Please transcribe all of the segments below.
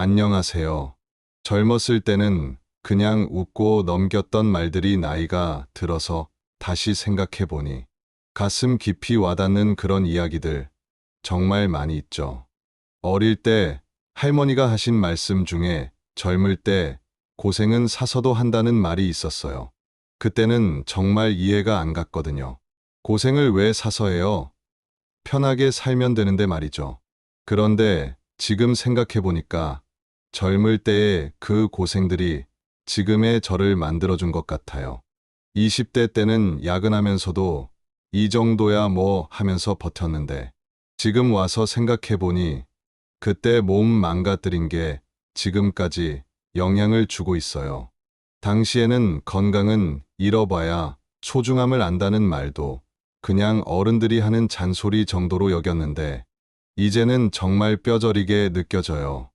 안녕하세요. 젊었을 때는 그냥 웃고 넘겼던 말들이 나이가 들어서 다시 생각해보니 가슴 깊이 와닿는 그런 이야기들 정말 많이 있죠. 어릴 때 할머니가 하신 말씀 중에 젊을 때 고생은 사서도 한다는 말이 있었어요. 그때는 정말 이해가 안 갔거든요. 고생을 왜 사서 해요? 편하게 살면 되는데 말이죠. 그런데 지금 생각해보니까 젊을 때의 그 고생들이 지금의 저를 만들어준 것 같아요. 20대 때는 야근하면서도 이 정도야 뭐 하면서 버텼는데 지금 와서 생각해보니 그때 몸 망가뜨린 게 지금까지 영향을 주고 있어요. 당시에는 건강은 잃어봐야 소중함을 안다는 말도 그냥 어른들이 하는 잔소리 정도로 여겼는데 이제는 정말 뼈저리게 느껴져요.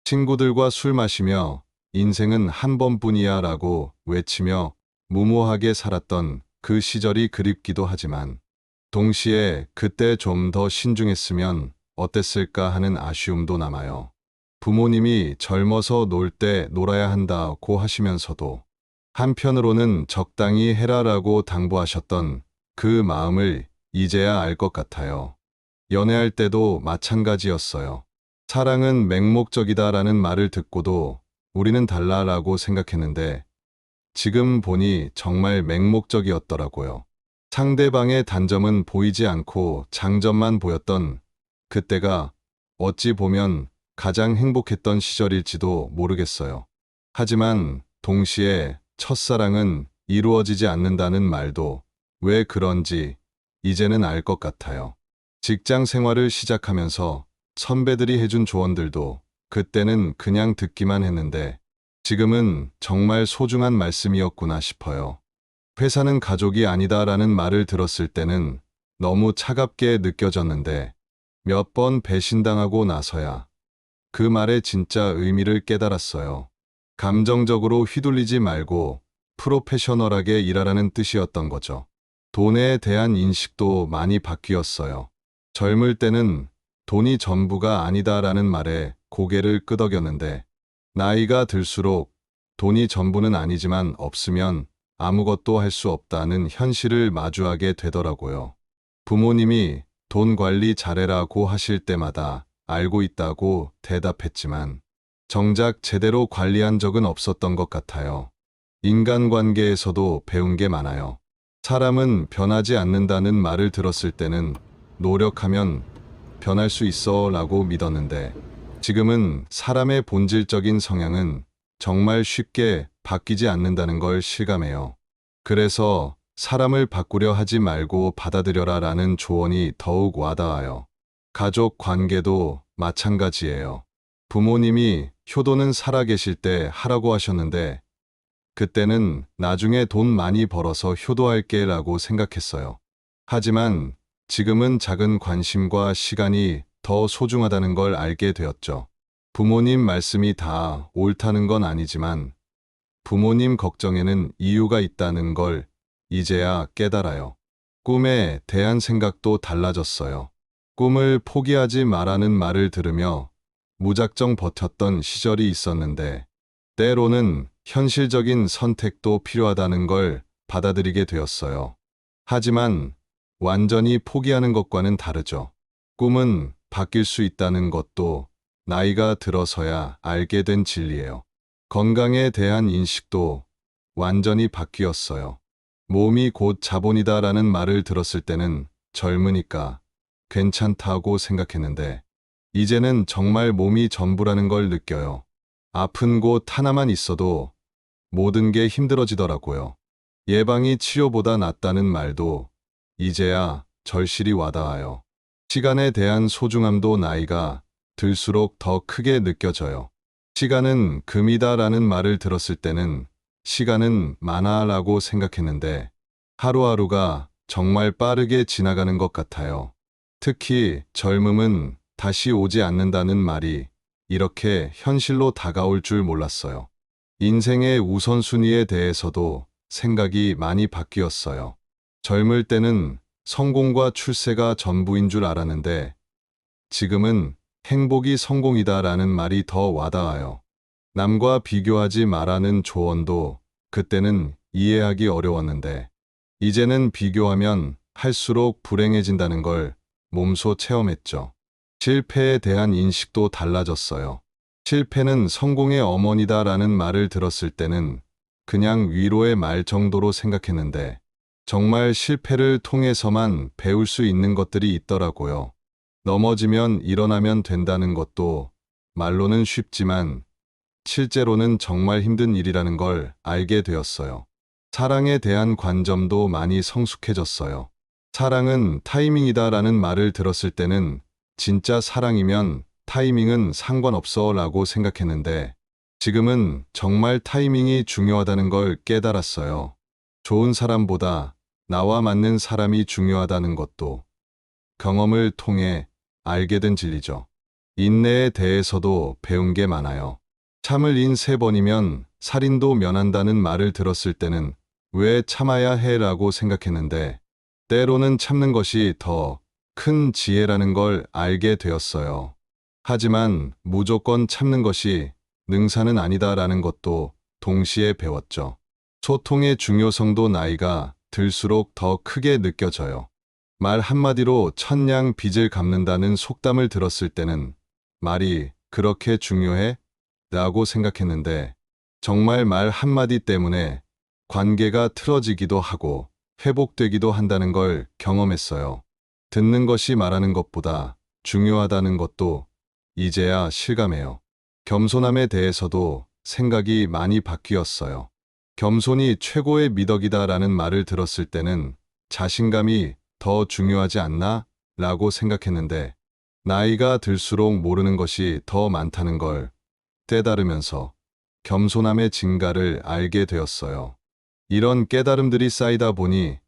친구들과 술 마시며 인생은 한 번뿐이야 라고 외치며 무모하게 살았던 그 시절이 그립기도 하지만 동시에 그때 좀 더 신중했으면 어땠을까 하는 아쉬움도 남아요. 부모님이 젊어서 놀 때 놀아야 한다고 하시면서도 한편으로는 적당히 해라라고 당부하셨던 그 마음을 이제야 알 것 같아요. 연애할 때도 마찬가지였어요. 사랑은 맹목적이다라는 말을 듣고도 우리는 달라라고 생각했는데 지금 보니 정말 맹목적이었더라고요. 상대방의 단점은 보이지 않고 장점만 보였던 그때가 어찌 보면 가장 행복했던 시절일지도 모르겠어요. 하지만 동시에 첫사랑은 이루어지지 않는다는 말도 왜 그런지 이제는 알 것 같아요. 직장 생활을 시작하면서 선배들이 해준 조언들도 그때는 그냥 듣기만 했는데 지금은 정말 소중한 말씀이었구나 싶어요. 회사는 가족이 아니다라는 말을 들었을 때는 너무 차갑게 느껴졌는데 몇 번 배신당하고 나서야 그 말의 진짜 의미를 깨달았어요. 감정적으로 휘둘리지 말고 프로페셔널하게 일하라는 뜻이었던 거죠. 돈에 대한 인식도 많이 바뀌었어요. 젊을 때는 돈이 전부가 아니다라는 말에 고개를 끄덕였는데 나이가 들수록 돈이 전부는 아니지만 없으면 아무것도 할 수 없다는 현실을 마주하게 되더라고요. 부모님이 돈 관리 잘해라고 하실 때마다 알고 있다고 대답했지만 정작 제대로 관리한 적은 없었던 것 같아요. 인간관계에서도 배운 게 많아요. 사람은 변하지 않는다는 말을 들었을 때는 노력하면 변할 수 있어 라고 믿었는데 지금은 사람의 본질적인 성향은 정말 쉽게 바뀌지 않는다는 걸 실감해요. 그래서 사람을 바꾸려 하지 말고 받아들여라 라는 조언이 더욱 와닿아요. 가족 관계도 마찬가지예요. 부모님이 효도는 살아계실 때 하라고 하셨는데 그때는 나중에 돈 많이 벌어서 효도할게 라고 생각했어요. 하지만 지금은 작은 관심과 시간이 더 소중하다는 걸 알게 되었죠. 부모님 말씀이 다 옳다는 건 아니지만 부모님 걱정에는 이유가 있다는 걸 이제야 깨달아요. 꿈에 대한 생각도 달라졌어요. 꿈을 포기하지 말라는 말을 들으며 무작정 버텼던 시절이 있었는데 때로는 현실적인 선택도 필요하다는 걸 받아들이게 되었어요. 하지만 완전히 포기하는 것과는 다르죠. 꿈은 바뀔 수 있다는 것도 나이가 들어서야 알게 된 진리예요. 건강에 대한 인식도 완전히 바뀌었어요. 몸이 곧 자본이다라는 말을 들었을 때는 젊으니까 괜찮다고 생각했는데 이제는 정말 몸이 전부라는 걸 느껴요. 아픈 곳 하나만 있어도 모든 게 힘들어지더라고요. 예방이 치료보다 낫다는 말도 이제야 절실히 와닿아요. 시간에 대한 소중함도 나이가 들수록 더 크게 느껴져요. 시간은 금이다라는 말을 들었을 때는 시간은 만화라고 생각했는데 하루하루가 정말 빠르게 지나가는 것 같아요. 특히 젊음은 다시 오지 않는다는 말이 이렇게 현실로 다가올 줄 몰랐어요. 인생의 우선순위에 대해서도 생각이 많이 바뀌었어요. 젊을 때는 성공과 출세가 전부인 줄 알았는데 지금은 행복이 성공이다라는 말이 더 와닿아요. 남과 비교하지 말라는 조언도 그때는 이해하기 어려웠는데, 이제는 비교하면 할수록 불행해진다는 걸 몸소 체험했죠. 실패에 대한 인식도 달라졌어요. 실패는 성공의 어머니다라는 말을 들었을 때는 그냥 위로의 말 정도로 생각했는데, 정말 실패를 통해서만 배울 수 있는 것들이 있더라고요. 넘어지면 일어나면 된다는 것도 말로는 쉽지만 실제로는 정말 힘든 일이라는 걸 알게 되었어요. 사랑에 대한 관점도 많이 성숙해졌어요. 사랑은 타이밍이다라는 말을 들었을 때는 진짜 사랑이면 타이밍은 상관없어 라고 생각했는데, 지금은 정말 타이밍이 중요하다는 걸 깨달았어요. 좋은 사람보다 나와 맞는 사람이 중요하다는 것도 경험을 통해 알게 된 진리죠. 인내에 대해서도 배운 게 많아요. 참을 인 3번이면 살인도 면한다는 말을 들었을 때는 왜 참아야 해라고 생각했는데, 때로는 참는 것이 더 큰 지혜라는 걸 알게 되었어요. 하지만 무조건 참는 것이 능사는 아니다라는 것도 동시에 배웠죠. 소통의 중요성도 나이가 들수록 더 크게 느껴져요. 말 한마디로 천냥 빚을 갚는다는 속담을 들었을 때는 말이 그렇게 중요해? 라고 생각했는데, 정말 말 한마디 때문에 관계가 틀어지기도 하고 회복되기도 한다는 걸 경험했어요. 듣는 것이 말하는 것보다 중요하다는 것도 이제야 실감해요. 겸손함에 대해서도 생각이 많이 바뀌었어요. 겸손이 최고의 미덕이다라는 말을 들었을 때는 자신감이 더 중요하지 않나? 라고 생각했는데, 나이가 들수록 모르는 것이 더 많다는 걸 깨달으면서 겸손함의 진가를 알게 되었어요. 이런 깨달음들이 쌓이다 보니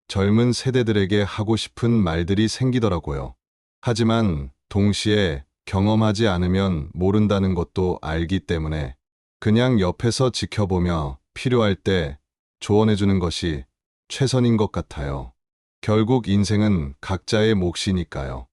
젊은 세대들에게 하고 싶은 말들이 생기더라고요. 하지만 동시에 경험하지 않으면 모른다는 것도 알기 때문에 그냥 옆에서 지켜보며 필요할 때 조언해주는 것이 최선인 것 같아요. 결국 인생은 각자의 몫이니까요.